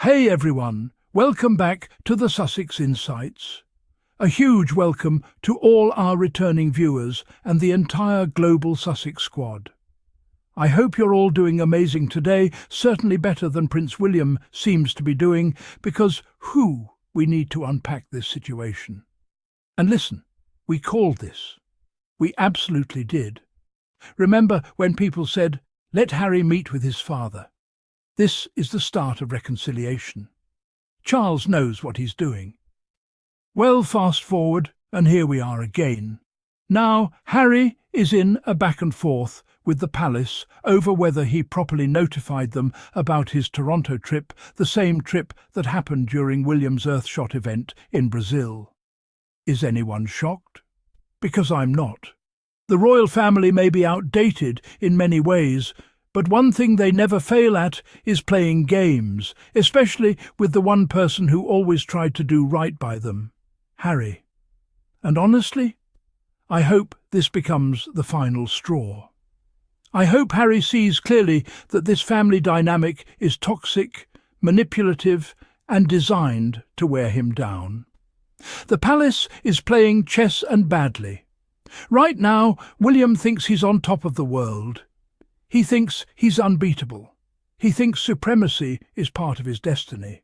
Hey everyone, welcome back to the Sussex Insights. A huge welcome to all our returning viewers and the entire global Sussex squad. I hope you're all doing amazing today, certainly better than Prince William seems to be doing, because we need to unpack this situation. And listen, we called this. We absolutely did. Remember when people said, "Let Harry meet with his father"? This is the start of reconciliation. Charles knows what he's doing. Well, fast forward, and here we are again. Now, Harry is in a back and forth with the palace over whether he properly notified them about his Toronto trip, the same trip that happened during William's Earthshot event in Brazil. Is anyone shocked? Because I'm not. The royal family may be outdated in many ways, but one thing they never fail at is playing games, especially with the one person who always tried to do right by them, Harry. And honestly, I hope this becomes the final straw. I hope Harry sees clearly that this family dynamic is toxic, manipulative, and designed to wear him down. The palace is playing chess and badly. Right now, William thinks he's on top of the world. He thinks he's unbeatable. He thinks supremacy is part of his destiny.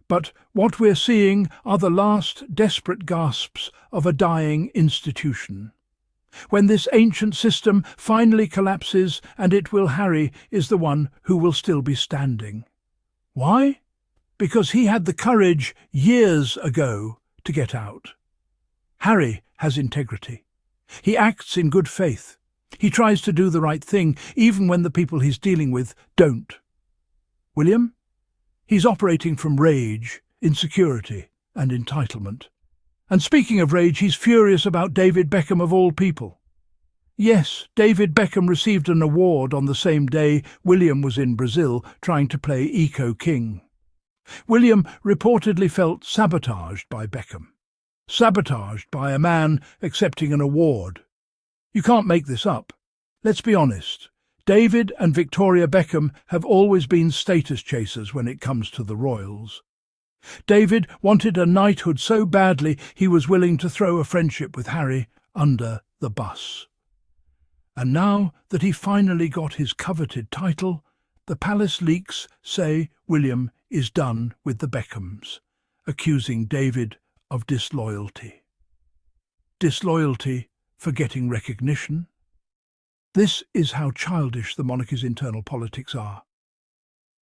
But what we're seeing are the last desperate gasps of a dying institution. When this ancient system finally collapses, and it will, Harry is the one who will still be standing. Why? Because he had the courage years ago to get out. Harry has integrity. He acts in good faith. He tries to do the right thing, even when the people he's dealing with don't. William? He's operating from rage, insecurity, and entitlement. And speaking of rage, he's furious about David Beckham of all people. Yes, David Beckham received an award on the same day William was in Brazil trying to play Eco-King. William reportedly felt sabotaged by Beckham. Sabotaged by a man accepting an award. You can't make this up. Let's be honest. David and Victoria Beckham have always been status chasers when it comes to the royals. David wanted a knighthood so badly he was willing to throw a friendship with Harry under the bus. And now that he finally got his coveted title, the palace leaks say William is done with the Beckhams, accusing David of disloyalty. Disloyalty for getting recognition. This is how childish the monarchy's internal politics are.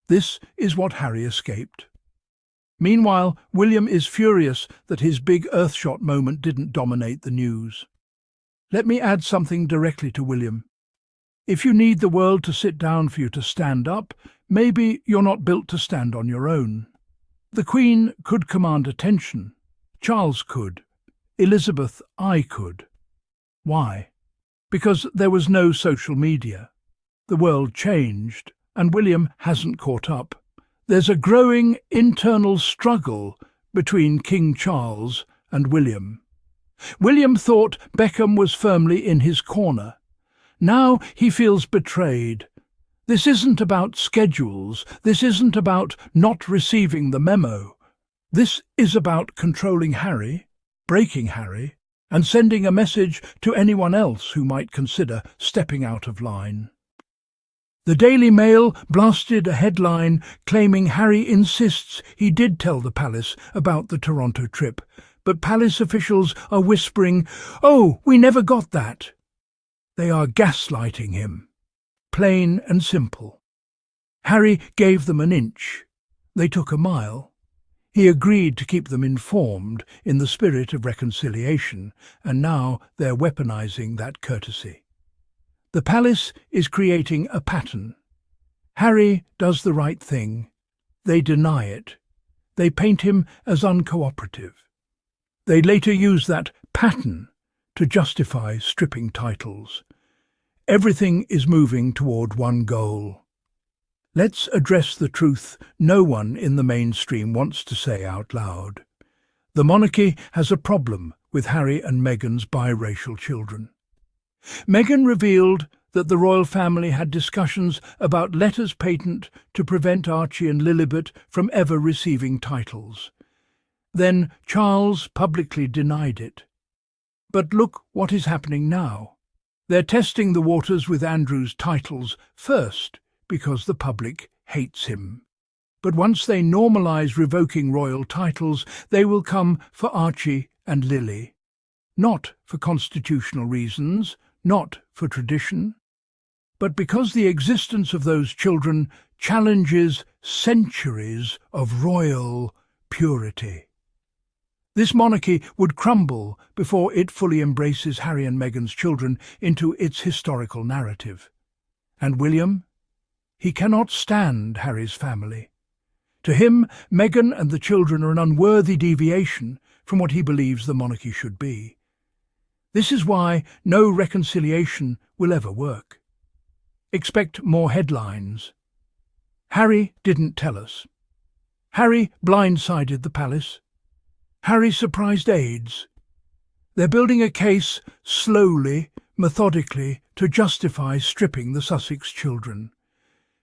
This is what Harry escaped. Meanwhile, William is furious that his big Earthshot moment didn't dominate the news. Let me add something directly to William. If you need the world to sit down for you to stand up, maybe you're not built to stand on your own. The Queen could command attention. Charles could. Elizabeth, I could. Why? Because there was no social media. The world changed, and William hasn't caught up. There's a growing internal struggle between King Charles and William. William thought Beckham was firmly in his corner. Now he feels betrayed. This isn't about schedules. This isn't about not receiving the memo. This is about controlling Harry, breaking Harry, and sending a message to anyone else who might consider stepping out of line. The Daily Mail blasted a headline claiming Harry insists he did tell the palace about the Toronto trip, but palace officials are whispering, "Oh, we never got that." They are gaslighting him. Plain and simple. Harry gave them an inch. They took a mile. He agreed to keep them informed in the spirit of reconciliation, and now they're weaponizing that courtesy. The palace is creating a pattern. Harry does the right thing. They deny it. They paint him as uncooperative. They later use that pattern to justify stripping titles. Everything is moving toward one goal. Let's address the truth no one in the mainstream wants to say out loud. The monarchy has a problem with Harry and Meghan's biracial children. Meghan revealed that the royal family had discussions about letters patent to prevent Archie and Lilibet from ever receiving titles. Then Charles publicly denied it. But look what is happening now. They're testing the waters with Andrew's titles first, because the public hates him. But once they normalise revoking royal titles, they will come for Archie and Lily. Not for constitutional reasons, not for tradition, but because the existence of those children challenges centuries of royal purity. This monarchy would crumble before it fully embraces Harry and Meghan's children into its historical narrative. And William? He cannot stand Harry's family. To him, Meghan and the children are an unworthy deviation from what he believes the monarchy should be. This is why no reconciliation will ever work. Expect more headlines. Harry didn't tell us. Harry blindsided the palace. Harry surprised aides. They're building a case slowly, methodically, to justify stripping the Sussex children.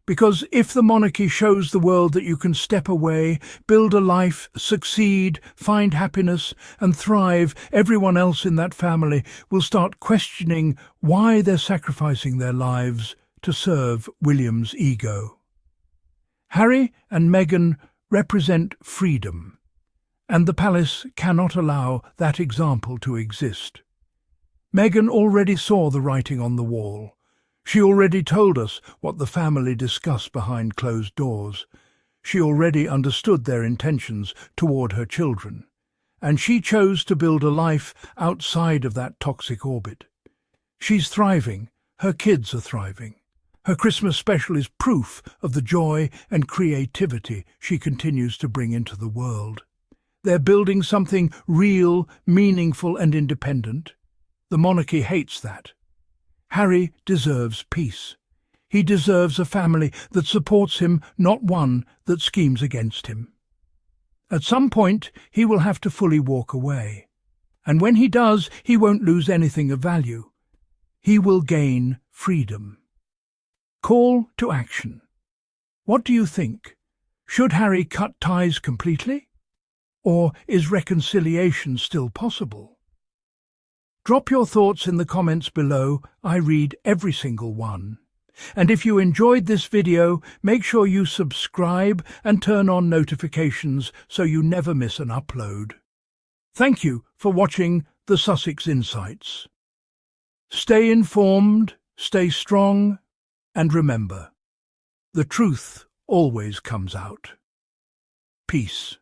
Because if the monarchy shows the world that you can step away, build a life, succeed, find happiness and thrive, everyone else in that family will start questioning why they're sacrificing their lives to serve William's ego. Harry and Meghan represent freedom, and the palace cannot allow that example to exist. Meghan already saw the writing on the wall. She already told us what the family discussed behind closed doors. She already understood their intentions toward her children, and she chose to build a life outside of that toxic orbit. She's thriving. Her kids are thriving. Her Christmas special is proof of the joy and creativity she continues to bring into the world. They're building something real, meaningful and independent. The monarchy hates that. Harry deserves peace. He deserves a family that supports him, not one that schemes against him. At some point, he will have to fully walk away. And when he does, he won't lose anything of value. He will gain freedom. Call to action. What do you think? Should Harry cut ties completely? Or is reconciliation still possible? Drop your thoughts in the comments below. I read every single one. And if you enjoyed this video, make sure you subscribe and turn on notifications so you never miss an upload. Thank you for watching the Sussex Insights. Stay informed, stay strong, and remember, the truth always comes out. Peace.